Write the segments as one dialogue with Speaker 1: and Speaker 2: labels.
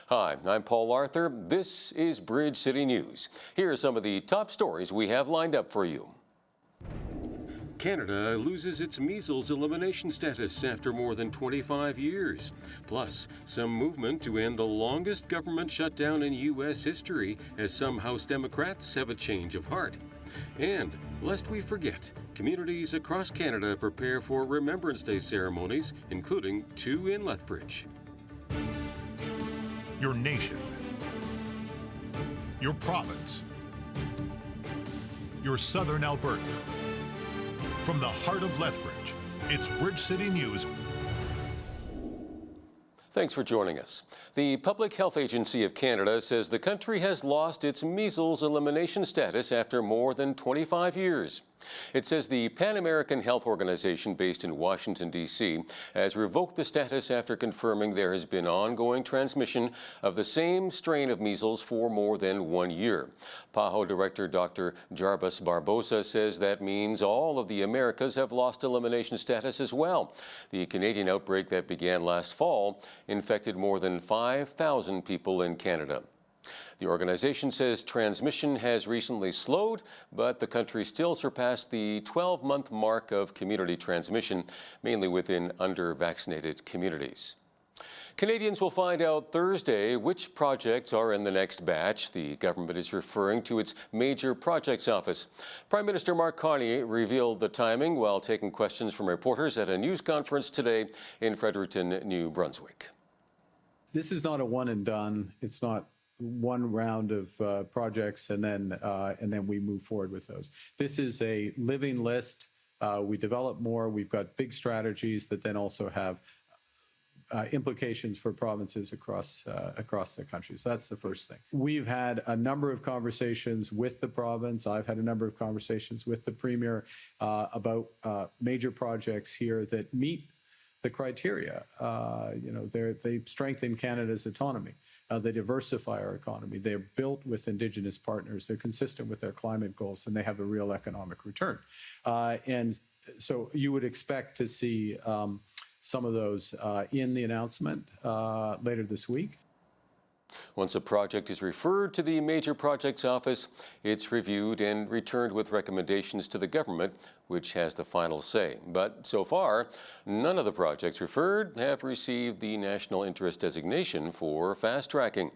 Speaker 1: Hi, I'm Paul Arthur. This is Bridge City News. Here are some of the top stories we have lined up for you. Canada loses its measles-elimination status after more than 25 years. Plus, some movement to end the longest government shutdown in U.S. history as some House Democrats have a change of heart. And, lest we forget, communities across Canada prepare for Remembrance Day ceremonies, including 2 in Lethbridge.
Speaker 2: Your nation, your province, your southern Alberta. From the heart of Lethbridge, it's Bridge City News.
Speaker 1: Thanks for joining us. The Public Health Agency of Canada says the country has lost its measles elimination status after more than 25 years. It says the Pan American Health Organization based in Washington, D.C. has revoked the status after confirming there has been ongoing transmission of the same strain of measles for more than 1 year. PAHO Director Dr. Jarbas Barbosa says that means all of the Americas have lost elimination status as well. The Canadian outbreak that began last fall infected more than 5,000 people in Canada. The organization says transmission has recently slowed, but the country still surpassed the 12-month mark of community transmission, mainly within under-vaccinated communities. Canadians will find out Thursday which projects are in the next batch. The government is referring to its Major Projects Office. Prime Minister Mark Carney revealed the timing while taking questions from reporters at a news conference today in Fredericton, New Brunswick.
Speaker 3: This is not a one and done. It's not one round of projects and then we move forward with those. This is a living list. We develop more. We've got big strategies that then also have implications for provinces across the country. So that's the first thing. We've had a number of conversations with the province. I've had a number of conversations with the Premier about major projects here that meet the criteria. They strengthen Canada's autonomy. They diversify our economy. They're built with Indigenous partners. They're consistent with their climate goals, and they have a real economic return. And so you would expect to see some of those in the announcement later this week.
Speaker 1: Once a project is referred to the Major Projects Office, it's reviewed and returned with recommendations to the government, which has the final say. But so far, none of the projects referred have received the National Interest designation for fast-tracking.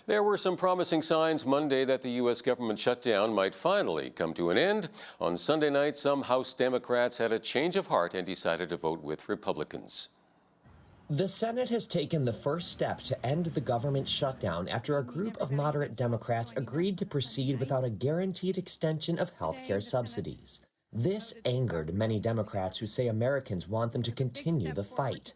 Speaker 1: There were some promising signs Monday that the U.S. government shutdown might finally come to an end. On Sunday night, some House Democrats had a change of heart and decided to vote with Republicans.
Speaker 4: The Senate has taken the first step to end the government shutdown after a group of moderate Democrats agreed to proceed without a guaranteed extension of health care subsidies. This angered many Democrats who say Americans want them to continue the fight.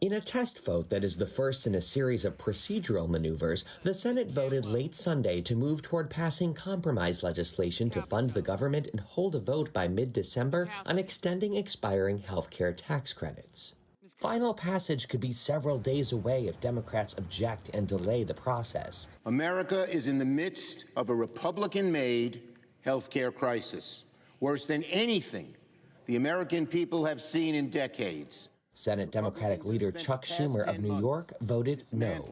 Speaker 4: In a test vote that is the first in a series of procedural maneuvers, the Senate voted late Sunday to move toward passing compromise legislation to fund the government and hold a vote by mid-December on extending expiring health care tax credits. Final passage could be several days away if Democrats object and delay the process.
Speaker 5: America is in the midst of a Republican-made health care crisis, worse than anything the American people have seen in decades.
Speaker 4: Senate Democratic leader Chuck Schumer of New York voted no.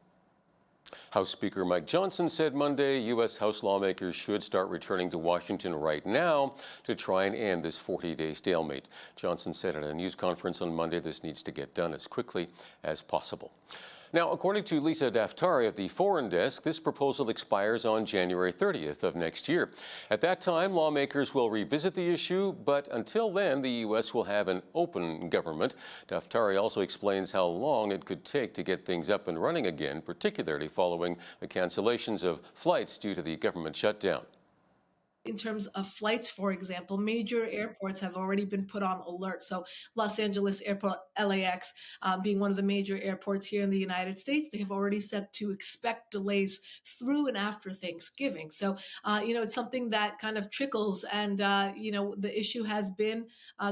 Speaker 1: House Speaker Mike Johnson said Monday U.S. House lawmakers should start returning to Washington right now to try and end this 40-day stalemate. Johnson said at a news conference on Monday this needs to get done as quickly as possible. Now, according to Lisa Daftari at the Foreign Desk, this proposal expires on January 30th of next year. At that time, lawmakers will revisit the issue, but until then, the U.S. will have an open government. Daftari also explains how long it could take to get things up and running again, particularly following the cancellations of flights due to the government shutdown.
Speaker 6: In terms of flights, for example, major airports have already been put on alert. So Los Angeles Airport, LAX, being one of the major airports here in the United States, they have already said to expect delays through and after Thanksgiving. So, it's something that kind of trickles and, the issue has been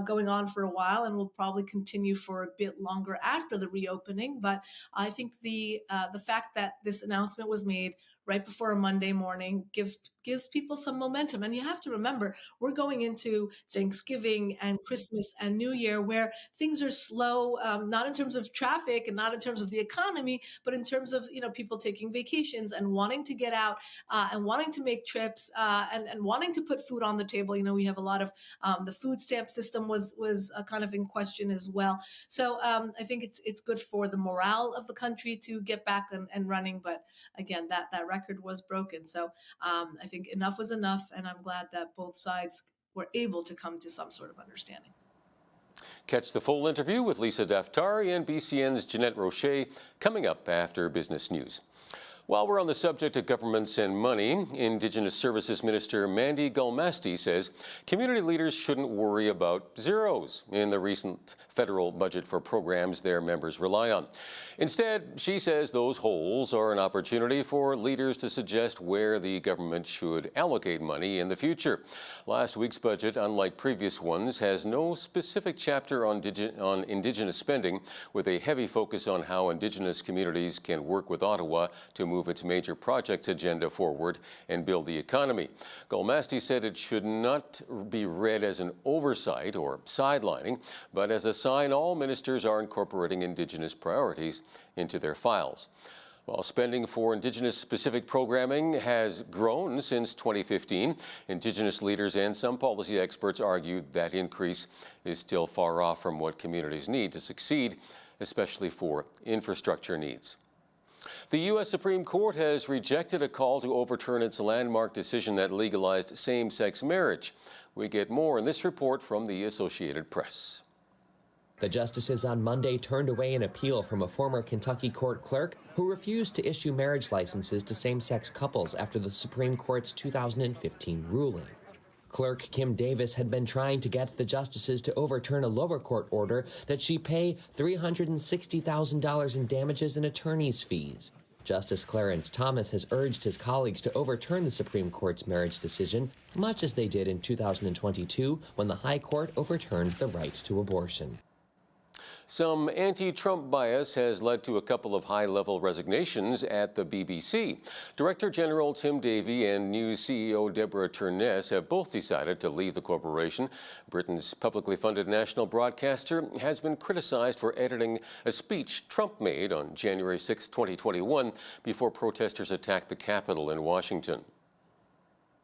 Speaker 6: going on for a while and will probably continue for a bit longer after the reopening. But I think the fact that this announcement was made right before a Monday morning gives people some momentum. And you have to remember, we're going into Thanksgiving and Christmas and New Year where things are slow, not in terms of traffic and not in terms of the economy, but in terms of, people taking vacations and wanting to get out and wanting to make trips and wanting to put food on the table. We have a lot of the food stamp system was kind of in question as well. So I think it's good for the morale of the country to get back and running. But again, that record was broken. So I think enough was enough, and I'm glad that both sides were able to come to some sort of understanding.
Speaker 1: Catch the full interview with Lisa Daftari and BCN's Jeanette Rocher coming up after Business News. While we're on the subject of governments and money, Indigenous Services Minister Mandy Gulmasti says community leaders shouldn't worry about zeros in the recent federal budget for programs their members rely on. Instead, she says those holes are an opportunity for leaders to suggest where the government should allocate money in the future. Last week's budget, unlike previous ones, has no specific chapter on Indigenous spending, with a heavy focus on how Indigenous communities can work with Ottawa to move its major projects agenda forward and build the economy. Gulmasti said it should not be read as an oversight or sidelining, but as a sign all ministers are incorporating Indigenous priorities into their files. While spending for Indigenous-specific programming has grown since 2015, Indigenous leaders and some policy experts argue that increase is still far off from what communities need to succeed, especially for infrastructure needs. The U.S. Supreme Court has rejected a call to overturn its landmark decision that legalized same-sex marriage. We get more in this report from the Associated Press.
Speaker 4: The justices on Monday turned away an appeal from a former Kentucky court clerk who refused to issue marriage licenses to same-sex couples after the Supreme Court's 2015 ruling. Clerk Kim Davis had been trying to get the justices to overturn a lower court order that she pay $360,000 in damages and attorney's fees. Justice Clarence Thomas has urged his colleagues to overturn the Supreme Court's marriage decision, much as they did in 2022 when the High Court overturned the right to abortion.
Speaker 1: Some anti-Trump bias has led to a couple of high-level resignations at the BBC. Director General Tim Davie and News CEO Deborah Turness have both decided to leave the corporation. Britain's publicly funded national broadcaster has been criticized for editing a speech Trump made on January 6, 2021, before protesters attacked the Capitol in Washington.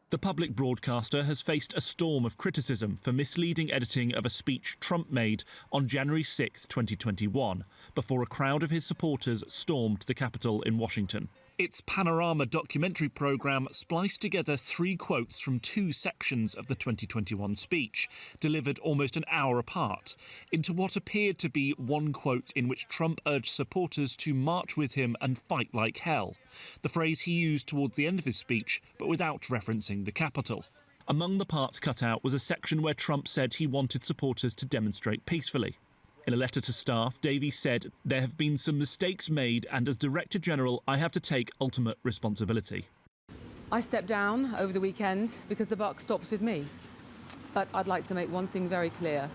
Speaker 7: The public broadcaster has faced a storm of criticism for misleading editing of a speech Trump made on January 6, 2021, before a crowd of his supporters stormed the Capitol in Washington. Its Panorama documentary programme spliced together 3 quotes from 2 sections of the 2021 speech, delivered almost an hour apart, into what appeared to be one quote in which Trump urged supporters to march with him and fight like hell, the phrase he used towards the end of his speech, but without referencing the Capitol. Among the parts cut out was a section where Trump said he wanted supporters to demonstrate peacefully. In a letter to staff, Davie said, "There have been some mistakes made, and as Director General, I have to take ultimate responsibility."
Speaker 8: I stepped down over the weekend because the buck stops with me. But I'd like to make one thing very clear.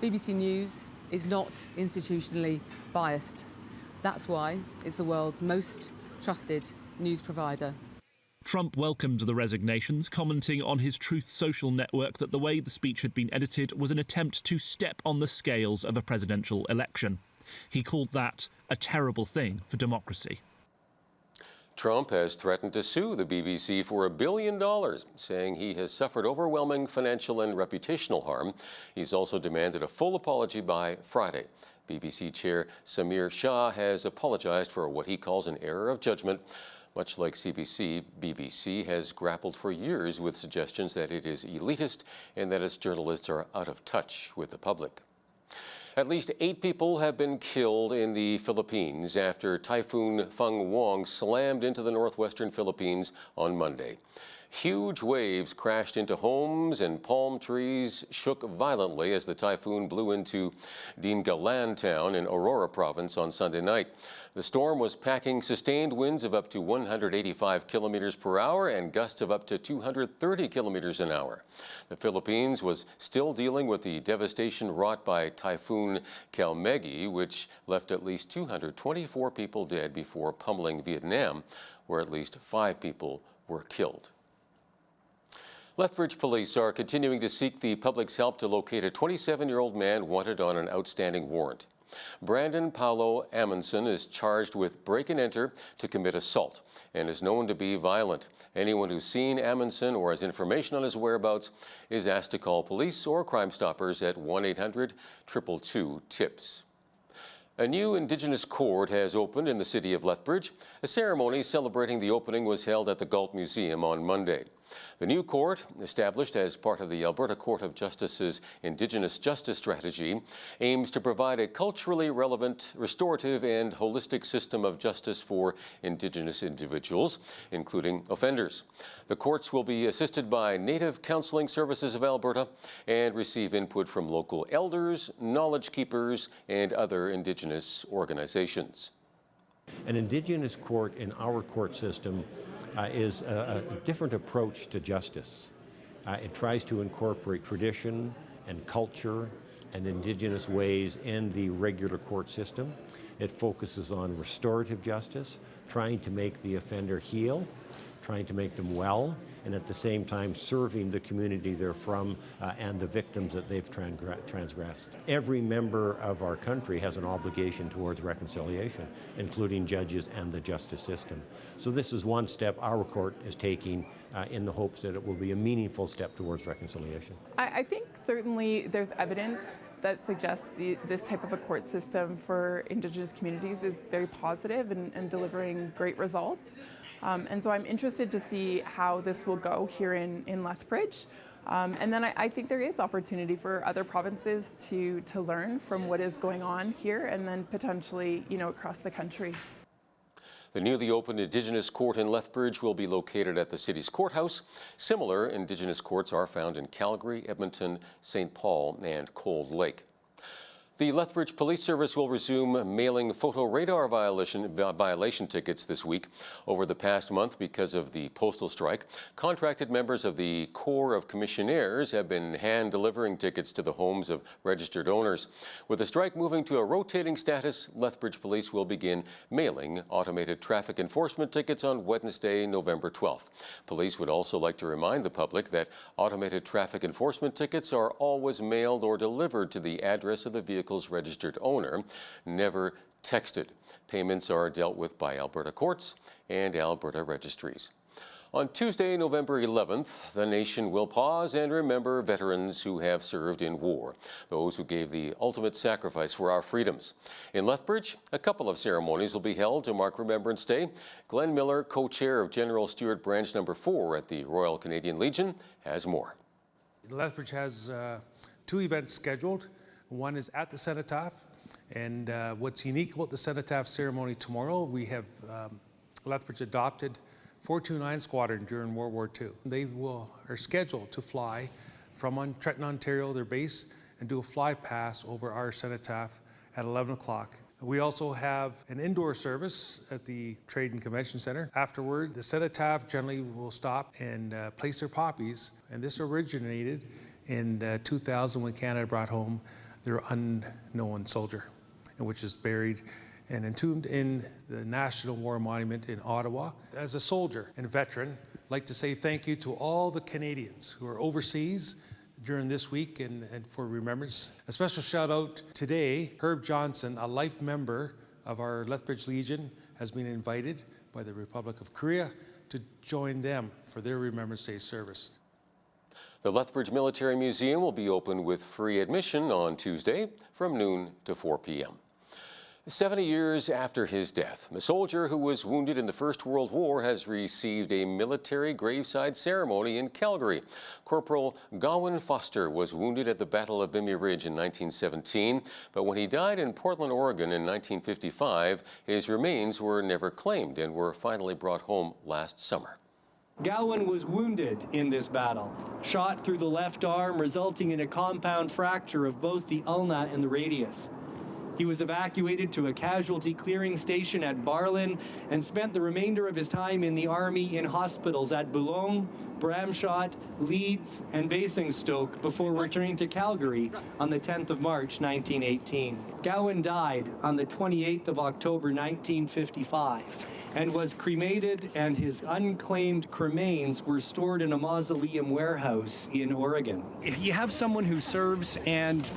Speaker 8: BBC News is not institutionally biased. That's why it's the world's most trusted news provider.
Speaker 7: Trump welcomed the resignations, commenting on his Truth Social network that the way the speech had been edited was an attempt to step on the scales of a presidential election. He called that a terrible thing for democracy.
Speaker 1: Trump has threatened to sue the BBC for $1 billion, saying he has suffered overwhelming financial and reputational harm. He's also demanded a full apology by Friday. BBC Chair Samir Shah has apologized for what he calls an error of judgment. Much like CBC, BBC has grappled for years with suggestions that it is elitist and that its journalists are out of touch with the public. At least 8 people have been killed in the Philippines after Typhoon Fang slammed into the northwestern Philippines on Monday. Huge waves crashed into homes and palm trees shook violently as the typhoon blew into Dingalan town in Aurora province on Sunday night. The storm was packing sustained winds of up to 185 kilometers per hour and gusts of up to 230 kilometers an hour. The Philippines was still dealing with the devastation wrought by Typhoon Kalmegi, which left at least 224 people dead before pummeling Vietnam, where at least 5 people were killed. Lethbridge police are continuing to seek the public's help to locate a 27-year-old man wanted on an outstanding warrant. Brandon Paulo Amundsen is charged with break and enter to commit assault and is known to be violent. Anyone who's seen Amundsen or has information on his whereabouts is asked to call police or Crime Stoppers at 1-800-222-TIPS. A new Indigenous court has opened in the city of Lethbridge. A ceremony celebrating the opening was held at the Galt Museum on Monday. The new court, established as part of the Alberta Court of Justice's Indigenous Justice Strategy, aims to provide a culturally relevant, restorative, and holistic system of justice for Indigenous individuals, including offenders. The courts will be assisted by Native Counseling Services of Alberta and receive input from local elders, knowledge keepers, and other Indigenous organizations.
Speaker 9: An Indigenous court in our court system is a different approach to justice. It tries to incorporate tradition and culture and Indigenous ways in the regular court system. It focuses on restorative justice, trying to make the offender heal, trying to make them well, and at the same time serving the community they're from and the victims that they've transgressed. Every member of our country has an obligation towards reconciliation, including judges and the justice system. So this is one step our court is taking in the hopes that it will be a meaningful step towards reconciliation.
Speaker 10: I think certainly there's evidence that suggests this type of a court system for Indigenous communities is very positive and delivering great results. And so I'm interested to see how this will go here in Lethbridge. And then I think there is opportunity for other provinces to learn from what is going on here and then potentially, across the country.
Speaker 1: The newly opened Indigenous court in Lethbridge will be located at the city's courthouse. Similar Indigenous courts are found in Calgary, Edmonton, St. Paul, and Cold Lake. The Lethbridge Police Service will resume mailing photo radar violation tickets this week. Over the past month, because of the postal strike, contracted members of the Corps of Commissionaires have been hand-delivering tickets to the homes of registered owners. With the strike moving to a rotating status, Lethbridge Police will begin mailing automated traffic enforcement tickets on Wednesday, November 12th. Police would also like to remind the public that automated traffic enforcement tickets are always mailed or delivered to the address of the vehicle's registered owner, never texted. Payments are dealt with by Alberta courts and Alberta registries. On Tuesday, November 11th, the nation will pause and remember veterans who have served in war, those who gave the ultimate sacrifice for our freedoms. In Lethbridge, a couple of ceremonies will be held to mark Remembrance Day. Glenn Miller, co-chair of General Stewart Branch No. 4 at the Royal Canadian Legion, has more.
Speaker 11: Lethbridge has 2 events scheduled. One is at the cenotaph, and what's unique about the cenotaph ceremony tomorrow, we have Lethbridge adopted 429 Squadron during World War II. They are scheduled to fly from Trenton, Ontario, their base, and do a fly pass over our cenotaph at 11 o'clock. We also have an indoor service at the Trade and Convention Center. Afterward, the cenotaph generally will stop and place their poppies, and this originated in 2000 when Canada brought home their unknown soldier, which is buried and entombed in the National War Monument in Ottawa. As a soldier and veteran, I'd like to say thank you to all the Canadians who are overseas during this week and for Remembrance. A special shout out today, Herb Johnson, a life member of our Lethbridge Legion, has been invited by the Republic of Korea to join them for their Remembrance Day service.
Speaker 1: The Lethbridge Military Museum will be open with free admission on Tuesday from noon to 4 p.m. 70 years after his death, a soldier who was wounded in the First World War has received a military graveside ceremony in Calgary. Corporal Gawain Foster was wounded at the Battle of Vimy Ridge in 1917, but when he died in Portland, Oregon in 1955, his remains were never claimed and were finally brought home last summer.
Speaker 12: Gawain was wounded in this battle, shot through the left arm, resulting in a compound fracture of both the ulna and the radius. He was evacuated to a casualty clearing station at Barlin and spent the remainder of his time in the Army in hospitals at Boulogne, Bramshot, Leeds, and Basingstoke before returning to Calgary on the 10th of March, 1918. Gowan died on the 28th of October, 1955, and was cremated, and his unclaimed cremains were stored in a mausoleum warehouse in Oregon. If you have someone who serves and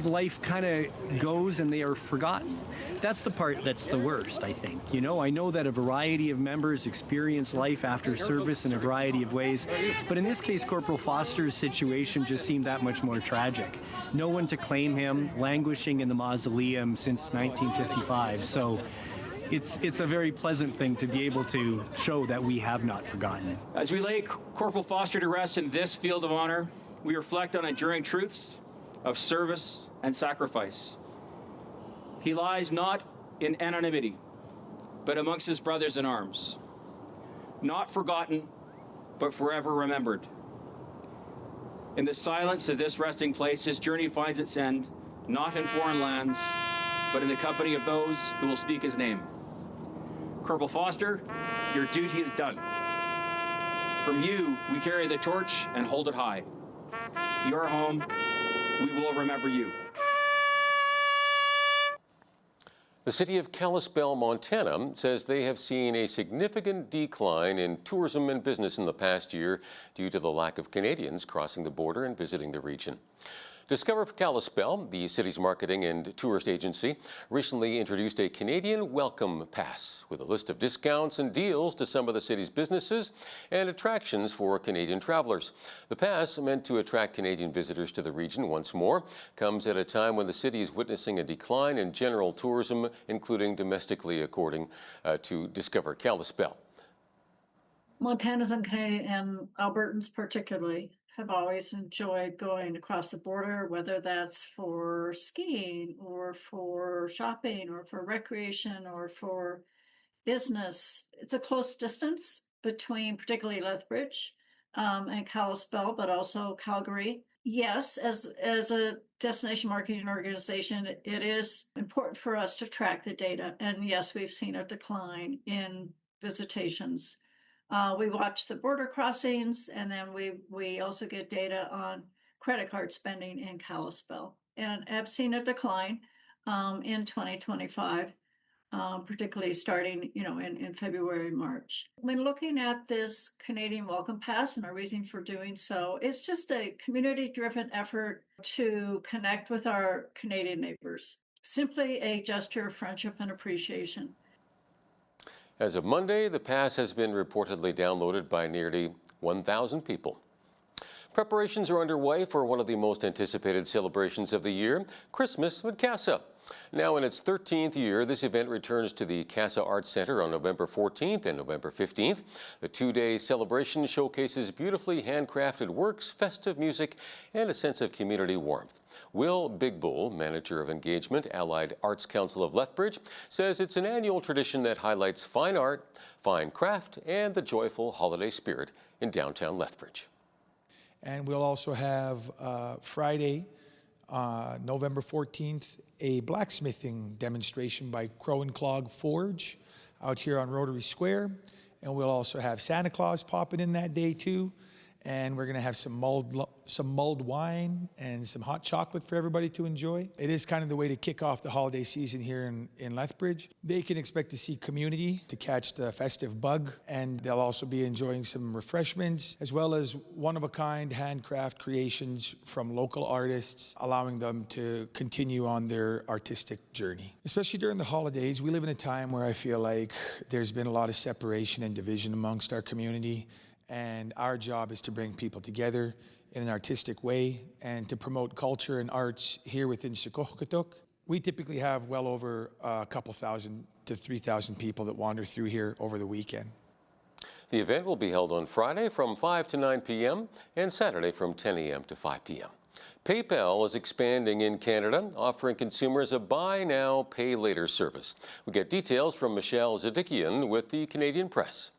Speaker 12: life kind of goes and they are forgotten, that's the part that's the worst, I think. You know, I know that a variety of members experience life after service in a variety of ways, but in this case, Corporal Foster's situation just seemed that much more tragic. No one to claim him, languishing in the mausoleum since 1955, so it's a very pleasant thing to be able to show that we have not forgotten.
Speaker 13: As we lay Corporal Foster to rest in this field of honor, we reflect on enduring truths of service and sacrifice. He lies not in anonymity, but amongst his brothers in arms. Not forgotten, but forever remembered. In the silence of this resting place, his journey finds its end, not in foreign lands, but in the company of those who will speak his name. Corporal Foster, your duty is done. From you, we carry the torch and hold it high. Your home, we will remember you.
Speaker 1: The city of Kalispell, Montana, says they have seen a significant decline in tourism and business in the past year due to the lack of Canadians crossing the border and visiting the region. Discover Kalispell, the city's marketing and tourist agency, recently introduced a Canadian Welcome Pass with a list of discounts and deals to some of the city's businesses and attractions for Canadian travelers. The pass, meant to attract Canadian visitors to the region once more, comes at a time when the city is witnessing a decline in general tourism, including domestically, according to Discover Kalispell.
Speaker 14: Montanans and Canadian and Albertans particularly have always enjoyed going across the border, whether that's for skiing or for shopping or for recreation or for business. It's a close distance between particularly Lethbridge and Kalispell, but also Calgary. Yes, as a destination marketing organization, it is important for us to track the data. And yes, we've seen a decline in visitations. We watch the border crossings, and then we also get data on credit card spending in Kalispell, and have seen a decline in 2025, particularly starting, in February, March. When looking at this Canadian Welcome Pass, and our reason for doing so, it's just a community-driven effort to connect with our Canadian neighbors. Simply a gesture of friendship and appreciation.
Speaker 1: As of Monday, the pass has been reportedly downloaded by nearly 1,000 people. Preparations are underway for one of the most anticipated celebrations of the year, Christmas with Cassa. Now in its 13th year, this event returns to the Cassa Arts Center on November 14th and November 15th. The two-day celebration showcases beautifully handcrafted works, festive music, and a sense of community warmth. Will Big Bull, manager of engagement, Allied Arts Council of Lethbridge, says it's an annual tradition that highlights fine art, fine craft, and the joyful holiday spirit in downtown Lethbridge.
Speaker 15: And we'll also have Friday, November 14th, a blacksmithing demonstration by Crow and Clog Forge out here on Rotary Square. And we'll also have Santa Claus popping in that day too. And we're going to have some mulled wine and some hot chocolate for everybody to enjoy. It is kind of the way to kick off the holiday season here in Lethbridge. They can expect to see community to catch the festive bug, and they'll also be enjoying some refreshments, as well as one-of-a-kind handcraft creations from local artists, allowing them to continue on their artistic journey. Especially during the holidays, we live in a time where I feel like there's been a lot of separation and division amongst our community. And our job is to bring people together in an artistic way and to promote culture and arts here within Secaucus. We typically have well over a couple thousand to 3,000 people that wander through here over the weekend.
Speaker 1: The event will be held on Friday from 5 to 9 p.m. and Saturday from 10 a.m. to 5 p.m. PayPal is expanding in Canada, offering consumers a buy now, pay later service. We get details from Michelle Zadikian with the Canadian Press.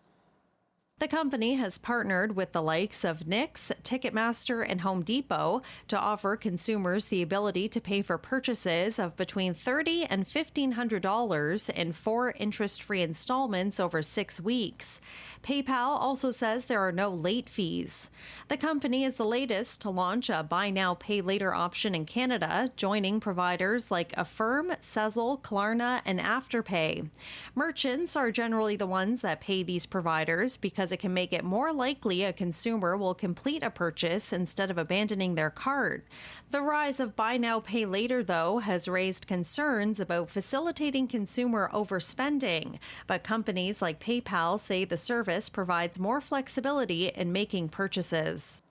Speaker 16: The company has partnered with the likes of Nix, Ticketmaster, and Home Depot to offer consumers the ability to pay for purchases of between $30 and $1,500 in 4 interest-free installments over 6 weeks. PayPal also says there are no late fees. The company is the latest to launch a buy now, pay later option in Canada, joining providers like Affirm, Sezzle, Klarna, and Afterpay. Merchants are generally the ones that pay these providers because it can make it more likely a consumer will complete a purchase instead of abandoning their cart. The rise of buy now, pay later, though, has raised concerns about facilitating consumer overspending, but companies like PayPal say the service provides more flexibility in making purchases.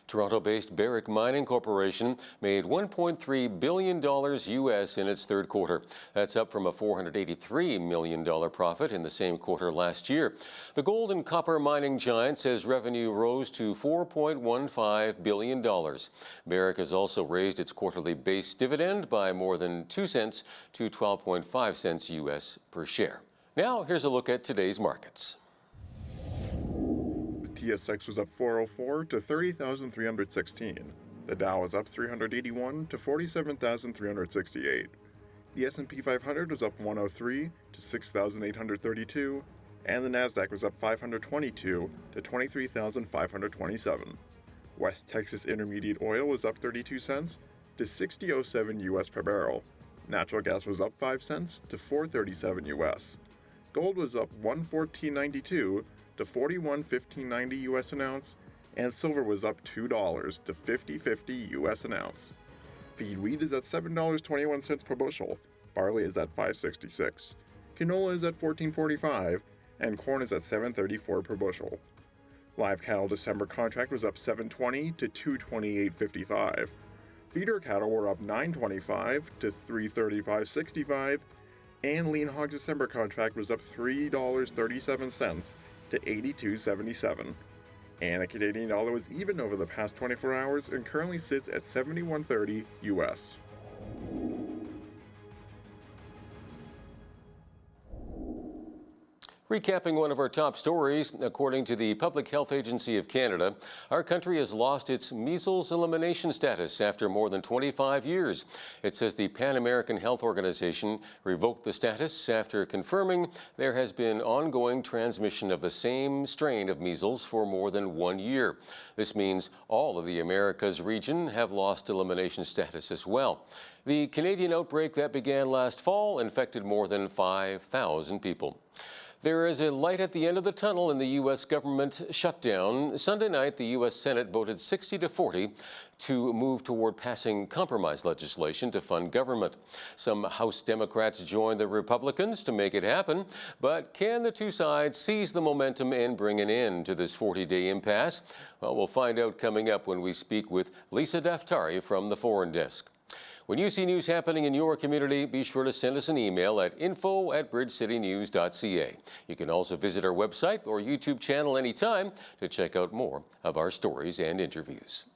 Speaker 1: Toronto-based Barrick Mining Corporation made $1.3 billion U.S. in its third quarter. That's up from a $483 million profit in the same quarter last year. The gold and copper mining giant says revenue rose to $4.15 billion. Barrick has also raised its quarterly base dividend by more than 2 cents to 12.5 cents U.S. per share. Now, here's a look at today's markets.
Speaker 17: TSX was up 404 to 30,316. The Dow was up 381 to 47,368. The S&P 500 was up 103 to 6,832, and the Nasdaq was up 522 to 23,527. West Texas Intermediate oil was up 32 cents to 60.07 US per barrel. Natural gas was up 5 cents to 4.37 US. Gold was up 114.92 to 41.1590 US an ounce, and silver was up $2 to 50.50 US an ounce. Feed wheat is at $7.21 per bushel, barley is at $5.66, canola is at $14.45, and corn is at $7.34 per bushel. Live cattle December contract was up $7.20 to $228.55. Feeder cattle were up $9.25 to $335.65, and lean hog December contract was up $3.37 to $82.77. And the Canadian dollar was even over the past 24 hours and currently sits at 71.30 US.
Speaker 1: Recapping one of our top stories, according to the Public Health Agency of Canada, our country has lost its measles-elimination status after more than 25 years. It says the Pan American Health Organization revoked the status after confirming there has been ongoing transmission of the same strain of measles for more than 1 year. This means all of the Americas region have lost elimination status as well. The Canadian outbreak that began last fall infected more than 5,000 people. There is a light at the end of the tunnel in the U.S. government shutdown. Sunday night, the U.S. Senate voted 60-40 to move toward passing compromise legislation to fund government. Some House Democrats joined the Republicans to make it happen, but can the two sides seize the momentum and bring an end to this 40-day impasse? Well, we'll find out coming up when we speak with Lisa Daftari from the Foreign Desk. When you see news happening in your community, be sure to send us an email at info@bridgecitynews.ca. You can also visit our website or YouTube channel anytime to check out more of our stories and interviews.